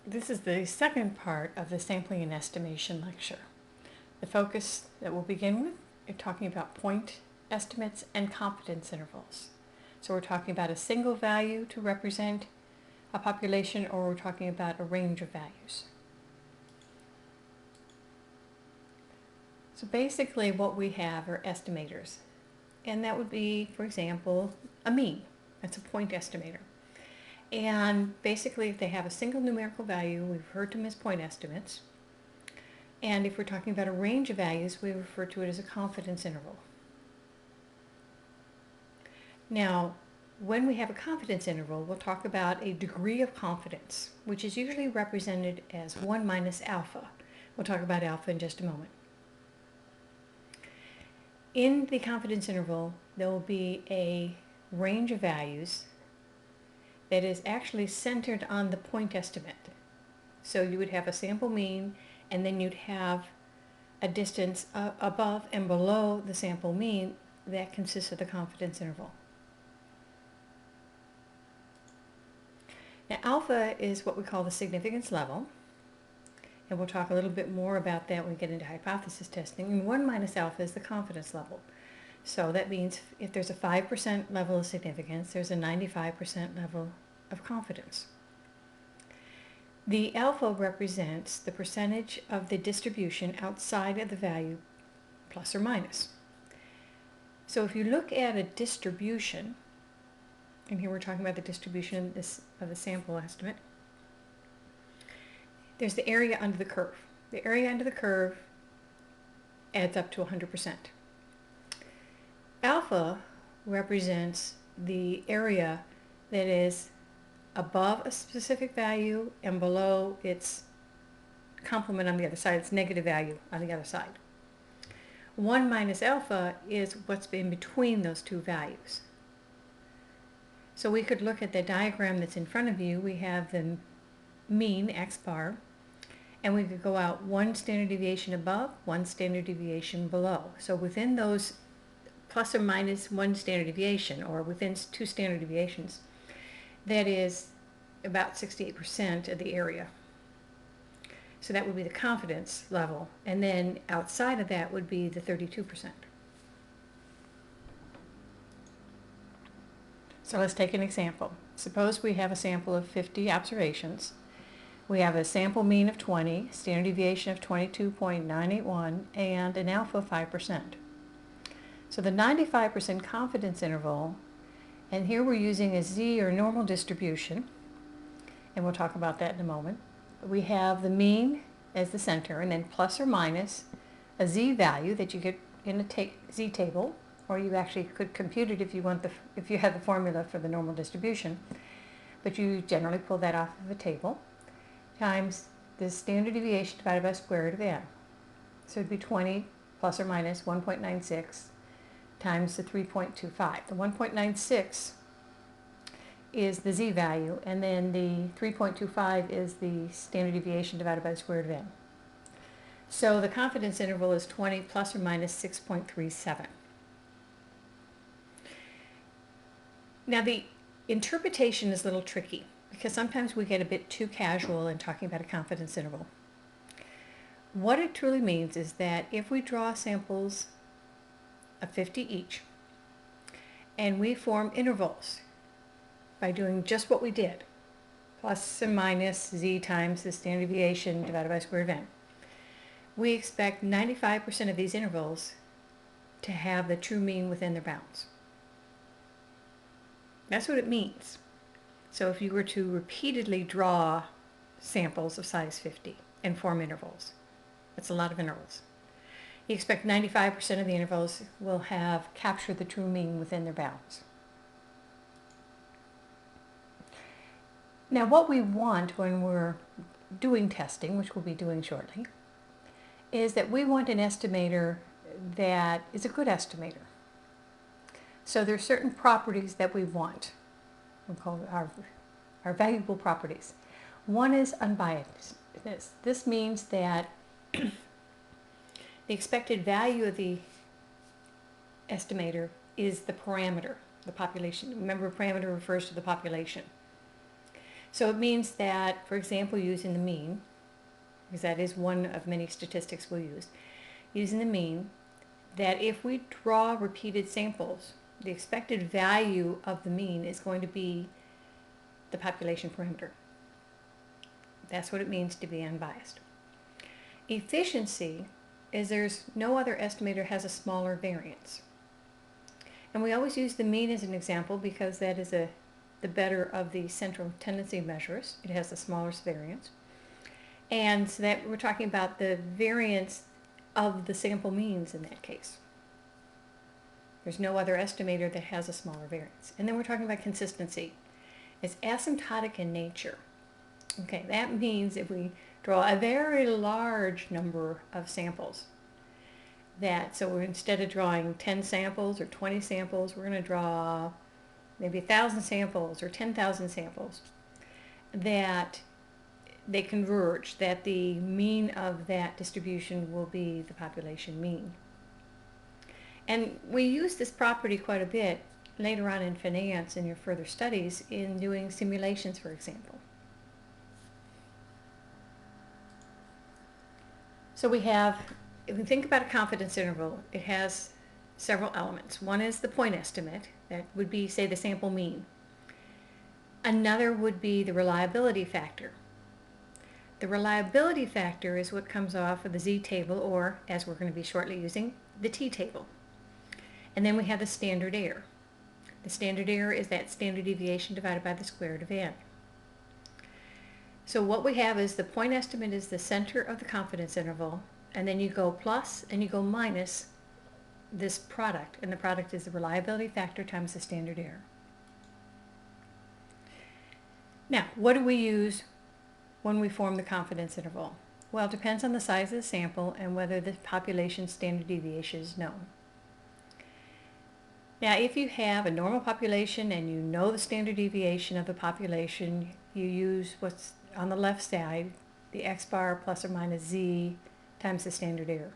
This is the second part of the sampling and estimation lecture. The focus that we'll begin with is talking about point estimates and confidence intervals. So we're talking about a single value to represent a population, or we're talking about a range of values. So basically what we have are estimators. And that would be, for example, a mean. That's a point estimator. And basically, if they have a single numerical value, we refer to them as point estimates. And if we're talking about a range of values, we refer to it as a confidence interval. Now, when we have a confidence interval, we'll talk about a degree of confidence, which is usually represented as 1 minus alpha. We'll talk about alpha in just a moment. In the confidence interval, there will be a range of values that is actually centered on the point estimate. So you would have a sample mean, and then you'd have a distance above and below the sample mean that consists of the confidence interval. Now alpha is what we call the significance level, and we'll talk a little bit more about that when we get into hypothesis testing. And 1 minus alpha is the confidence level. So that means if there's a 5% level of significance, there's a 95% level of confidence. The alpha represents the percentage of the distribution outside of the value plus or minus. So if you look at a distribution, and here we're talking about the distribution of the sample estimate, there's the area under the curve. The area under the curve adds up to 100%. Alpha represents the area that is above a specific value and below its complement on the other side, its negative value on the other side. 1 minus alpha is what's in between those two values. So we could look at the diagram that's in front of you. We have the mean, x bar, and we could go out 1 standard deviation above, 1 standard deviation below. So within those plus or minus 1 standard deviation, or within 2 standard deviations, that is about 68% of the area. So that would be the confidence level, and then outside of that would be the 32%. So let's take an example. Suppose we have a sample of 50 observations. We have a sample mean of 20, standard deviation of 22.981, and an alpha of 5%. So the 95% confidence interval, and here we're using a z or normal distribution, and we'll talk about that in a moment. We have the mean as the center, and then plus or minus a z value that you get in a z table, or you actually could compute it if you have the formula for the normal distribution, but you generally pull that off of a table, times the standard deviation divided by square root of n. So it'd be 20 plus or minus 1.96 times the 3.25. The 1.96 is the z value, and then the 3.25 is the standard deviation divided by the square root of n. So the confidence interval is 20 plus or minus 6.37. Now the interpretation is a little tricky, because sometimes we get a bit too casual in talking about a confidence interval. What it truly means is that if we draw samples of 50 each, and we form intervals by doing just what we did, plus and minus z times the standard deviation divided by square root of n, we expect 95% of these intervals to have the true mean within their bounds. That's what it means. So if you were to repeatedly draw samples of size 50 and form intervals, that's a lot of intervals. You expect 95% of the intervals will have captured the true mean within their bounds. Now what we want when we're doing testing, which we'll be doing shortly, is that we want an estimator that is a good estimator. So there are certain properties that we want. We'll call our valuable properties. One is unbiasedness. This means that the expected value of the estimator is the parameter, the population. Remember, parameter refers to the population. So it means that, for example, using the mean, because that is one of many statistics we'll use, using the mean, that if we draw repeated samples, the expected value of the mean is going to be the population parameter. That's what it means to be unbiased. Efficiency is there's no other estimator has a smaller variance. And we always use the mean as an example because that is the better of the central tendency measures. It has the smallest variance. And so that we're talking about the variance of the sample means in that case. There's no other estimator that has a smaller variance. And then we're talking about consistency. It's asymptotic in nature. Okay, that means if we draw a very large number of samples, so instead of drawing 10 samples or 20 samples, we're going to draw maybe 1,000 samples or 10,000 samples, that they converge, that the mean of that distribution will be the population mean. And we use this property quite a bit later on in finance in your further studies in doing simulations, for example. So if we think about a confidence interval, it has several elements. One is the point estimate. That would be, say, the sample mean. Another would be the reliability factor. The reliability factor is what comes off of the z-table, or, as we're going to be shortly using, the t-table. And then we have the standard error. The standard error is that standard deviation divided by the square root of n. So what we have is the point estimate is the center of the confidence interval, and then you go plus and you go minus this product, and the product is the reliability factor times the standard error. Now, what do we use when we form the confidence interval? Well, it depends on the size of the sample and whether the population standard deviation is known. Now, if you have a normal population and you know the standard deviation of the population, you use what's on the left side, the x bar plus or minus z times the standard error.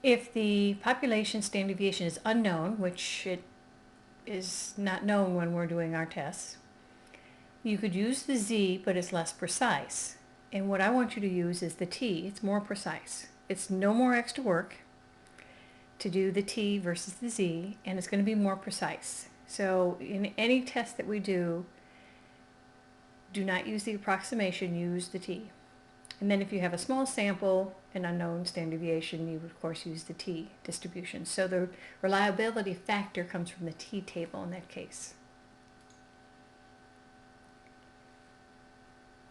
If the population standard deviation is unknown, which it is not known when we're doing our tests, you could use the z, but it's less precise. And what I want you to use is the t. It's more precise. It's no more extra work to do the t versus the z, and it's going to be more precise. So in any test that we do not use the approximation, use the t. And then if you have a small sample, an unknown standard deviation, you would of course use the t distribution. So the reliability factor comes from the t-table in that case.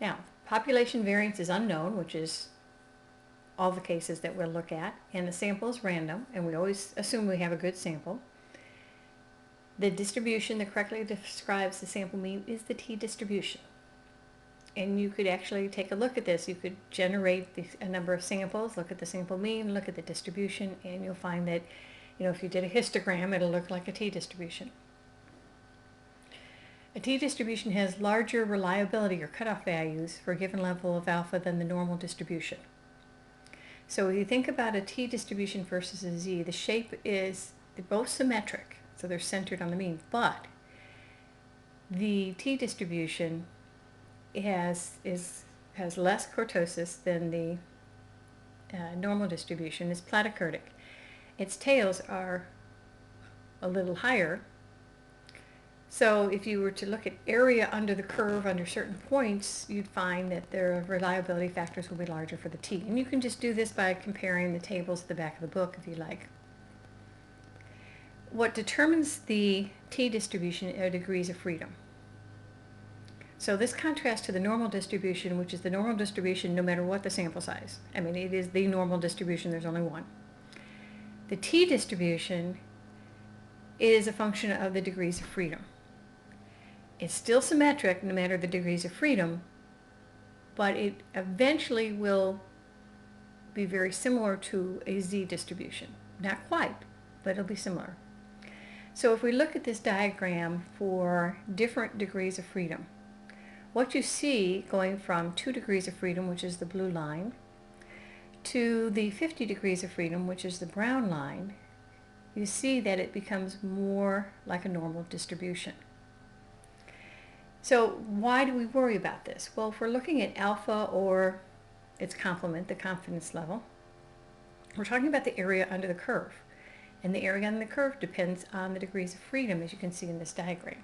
Now, population variance is unknown, which is all the cases that we'll look at, and the sample is random, and we always assume we have a good sample. The distribution that correctly describes the sample mean is the t-distribution. And you could actually take a look at this. You could generate a number of samples, look at the sample mean, look at the distribution, and you'll find that, if you did a histogram, it'll look like a t-distribution. A t-distribution has larger reliability or cutoff values for a given level of alpha than the normal distribution. So if you think about a t-distribution versus a z, the shape is, they're both symmetric, so they're centered on the mean, but the t-distribution has less kurtosis than the normal distribution. It's platykurtic. Its tails are a little higher. So if you were to look at area under the curve under certain points, you'd find that their reliability factors will be larger for the t. And you can just do this by comparing the tables at the back of the book if you like. What determines the t distribution are degrees of freedom. So this contrasts to the normal distribution, which is the normal distribution no matter what the sample size. I mean, it is the normal distribution, there's only one. The t distribution is a function of the degrees of freedom. It's still symmetric no matter the degrees of freedom, but it eventually will be very similar to a z distribution. Not quite, but it'll be similar. So if we look at this diagram for different degrees of freedom, what you see going from 2 degrees of freedom, which is the blue line, to the 50 degrees of freedom, which is the brown line, you see that it becomes more like a normal distribution. So why do we worry about this? Well, if we're looking at alpha or its complement, the confidence level, we're talking about the area under the curve. And the area under the curve depends on the degrees of freedom, as you can see in this diagram.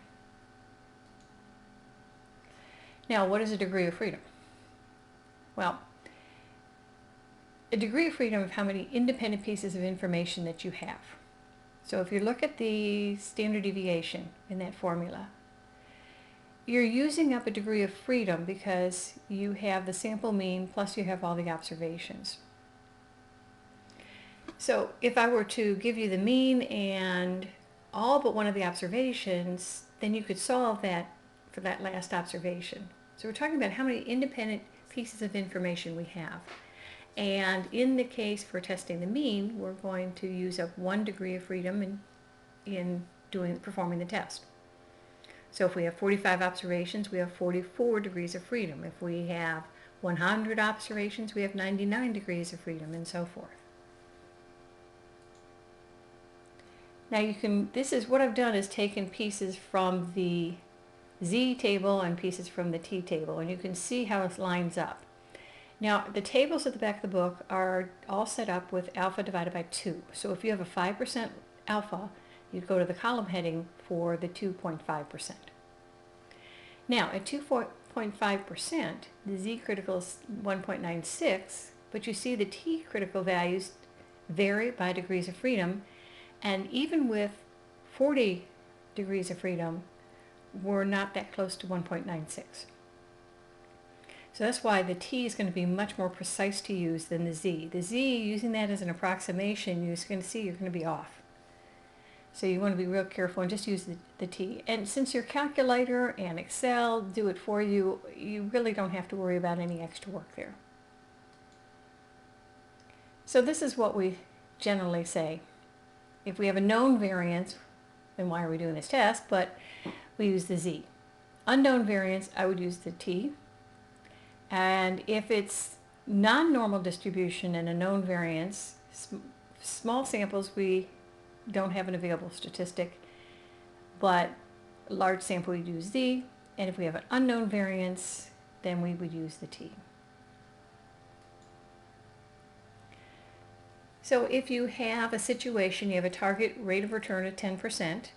Now, what is a degree of freedom? Well, a degree of freedom is how many independent pieces of information that you have. So if you look at the standard deviation in that formula, you're using up a degree of freedom because you have the sample mean plus you have all the observations. So if I were to give you the mean and all but one of the observations, then you could solve that for that last observation. So we're talking about how many independent pieces of information we have. And in the case for testing the mean, we're going to use up 1 degree of freedom in performing the test. So if we have 45 observations, we have 44 degrees of freedom. If we have 100 observations, we have 99 degrees of freedom, and so forth. Now this is what I've done is taken pieces from the Z table and pieces from the T table, and you can see how it lines up. Now, the tables at the back of the book are all set up with alpha divided by 2. So if you have a 5% alpha, you go to the column heading for the 2.5%. Now, at 2.5%, the Z critical is 1.96, but you see the T critical values vary by degrees of freedom, and even with 40 degrees of freedom, we're not that close to 1.96. So that's why the T is going to be much more precise to use than the Z. The Z, using that as an approximation, you're going to see you're going to be off. So you want to be real careful and just use the T. And since your calculator and Excel do it for you, you really don't have to worry about any extra work there. So this is what we generally say. If we have a known variance, then why are we doing this test? But we use the Z. Unknown variance, I would use the T. And if it's non-normal distribution and a known variance, small samples, we don't have an available statistic, but large sample we use Z, and if we have an unknown variance, then we would use the T. So if you have a situation, you have a target rate of return of 10%,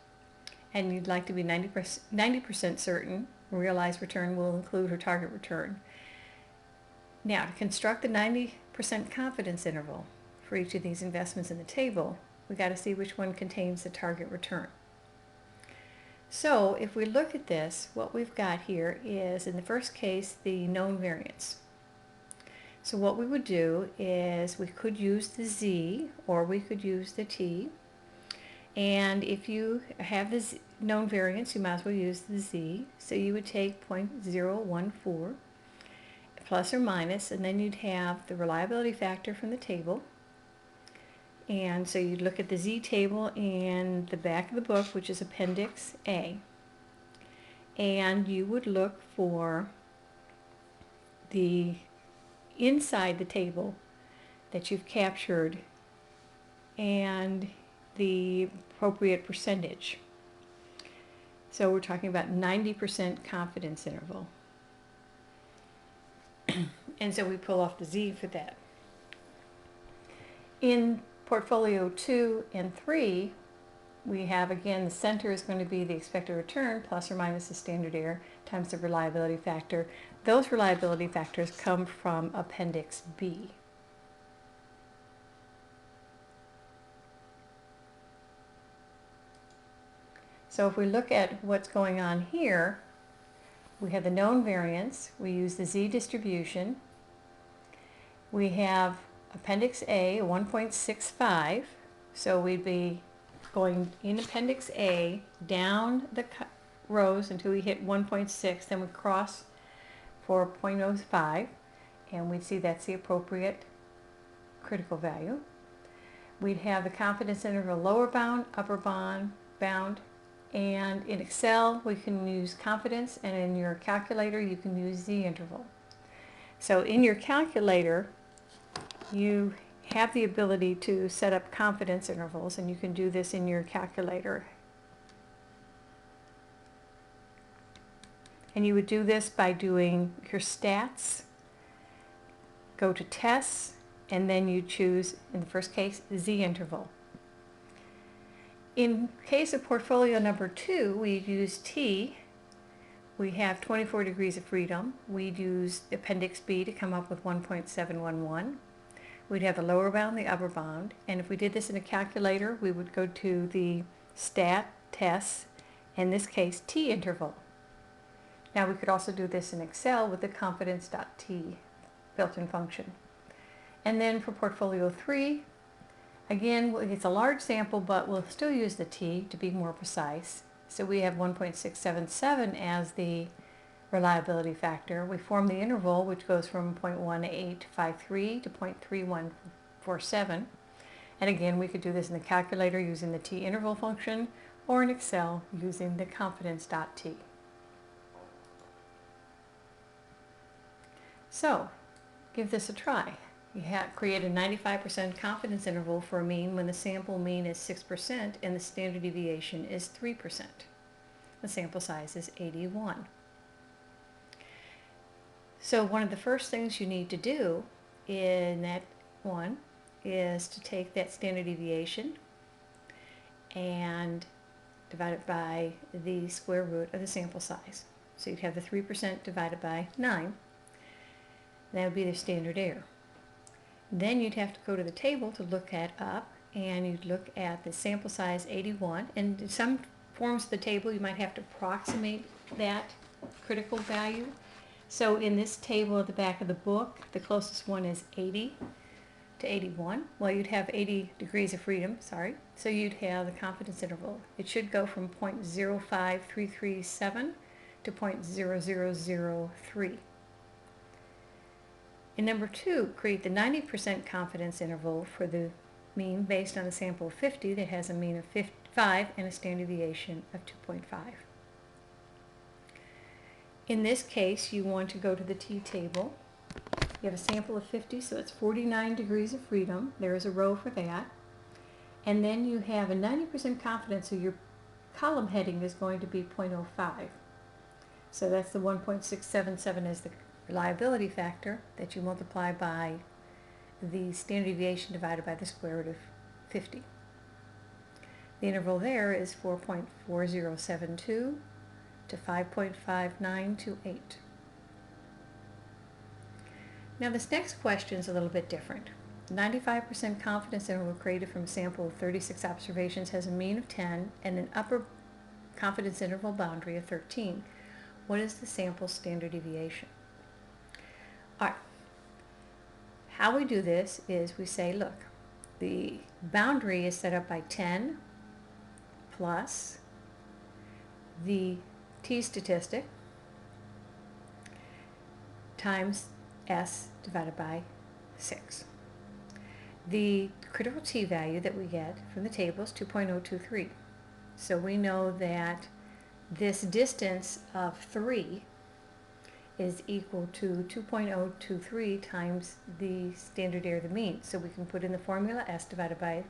and you'd like to be 90% certain, realized return will include her target return. Now, to construct the 90% confidence interval for each of these investments in the table, we got to see which one contains the target return. So if we look at this, what we've got here is, in the first case, the known variance. So what we would do is we could use the Z or we could use the T. And if you have the known variance, you might as well use the Z. So you would take 0.014 plus or minus, and then you'd have the reliability factor from the table. And so you'd look at the Z table in the back of the book, which is Appendix A. And you would look for the inside the table that you've captured and the appropriate percentage. So we're talking about 90% confidence interval. And so we pull off the Z for that. In portfolio 2 and 3, we have, again, the center is going to be the expected return plus or minus the standard error times the reliability factor. Those reliability factors come from Appendix B. So if we look at what's going on here, we have the known variance, we use the Z distribution, we have Appendix A, 1.65, so we'd be going in Appendix A down the rows until we hit 1.6, then we cross for 0.05, and we'd see that's the appropriate critical value. We'd have the confidence interval lower bound, upper bound, and in Excel we can use confidence, and in your calculator you can use Z interval. So in your calculator you have the ability to set up confidence intervals, and you can do this in your calculator. And you would do this by doing your stats, go to tests, and then you choose, in the first case, the z-interval. In case of portfolio number 2, we use T. We have 24 degrees of freedom. We'd use appendix B to come up with 1.711. We'd have the lower bound, the upper bound, and if we did this in a calculator, we would go to the stat, tests, in this case, T interval. Now we could also do this in Excel with the confidence.t built-in function. And then for portfolio 3, again, it's a large sample, but we'll still use the T to be more precise. So we have 1.677 as the reliability factor. We form the interval, which goes from 0.1853 to 0.3147. And again, we could do this in the calculator using the T interval function, or in Excel using the confidence.t. So, give this a try. You create a 95% confidence interval for a mean when the sample mean is 6% and the standard deviation is 3%. The sample size is 81. So one of the first things you need to do in that one is to take that standard deviation and divide it by the square root of the sample size. So you'd have the 3% divided by 9. That would be the standard error. Then you'd have to go to the table to look at up, and you'd look at the sample size 81, and in some forms of the table you might have to approximate that critical value. So in this table at the back of the book, the closest one is 80 to 81. Well, you'd have 80 degrees of freedom, sorry. So you'd have the confidence interval. It should go from 0.05337 to 0.0003. In number 2, create the 90% confidence interval for the mean based on a sample of 50 that has a mean of 5 and a standard deviation of 2.5. In this case, you want to go to the T-table. You have a sample of 50, so it's 49 degrees of freedom. There is a row for that. And then you have a 90% confidence, so your column heading is going to be 0.05. So that's the 1.677 as the reliability factor that you multiply by the standard deviation divided by the square root of 50. The interval there is 4.4072 to 5.5928. Now this next question is a little bit different. 95% confidence interval created from a sample of 36 observations has a mean of 10 and an upper confidence interval boundary of 13. What is the sample standard deviation? Alright, how we do this is we say, look, the boundary is set up by 10 plus the t statistic times s divided by 6. The critical t value that we get from the table is 2.023. So we know that this distance of 3 is equal to 2.023 times the standard error of the mean. So we can put in the formula s divided by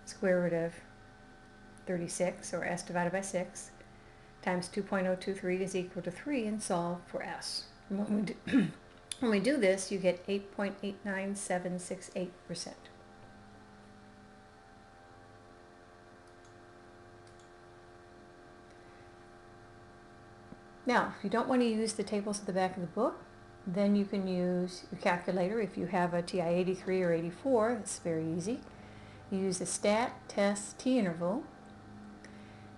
square root of 36, or s divided by 6, times 2.023 is equal to 3, and solve for s. And when we do this, you get 8.89768%. Now, if you don't want to use the tables at the back of the book, then you can use your calculator. If you have a TI 83 or 84, it's very easy. You use the stat, test, t interval.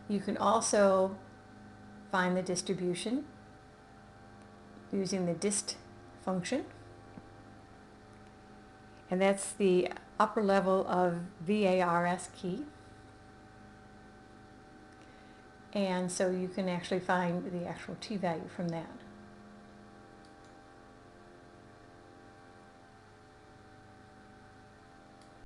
You can also find the distribution using the dist function. And that's the upper level of VARS key. And so you can actually find the actual t-value from that.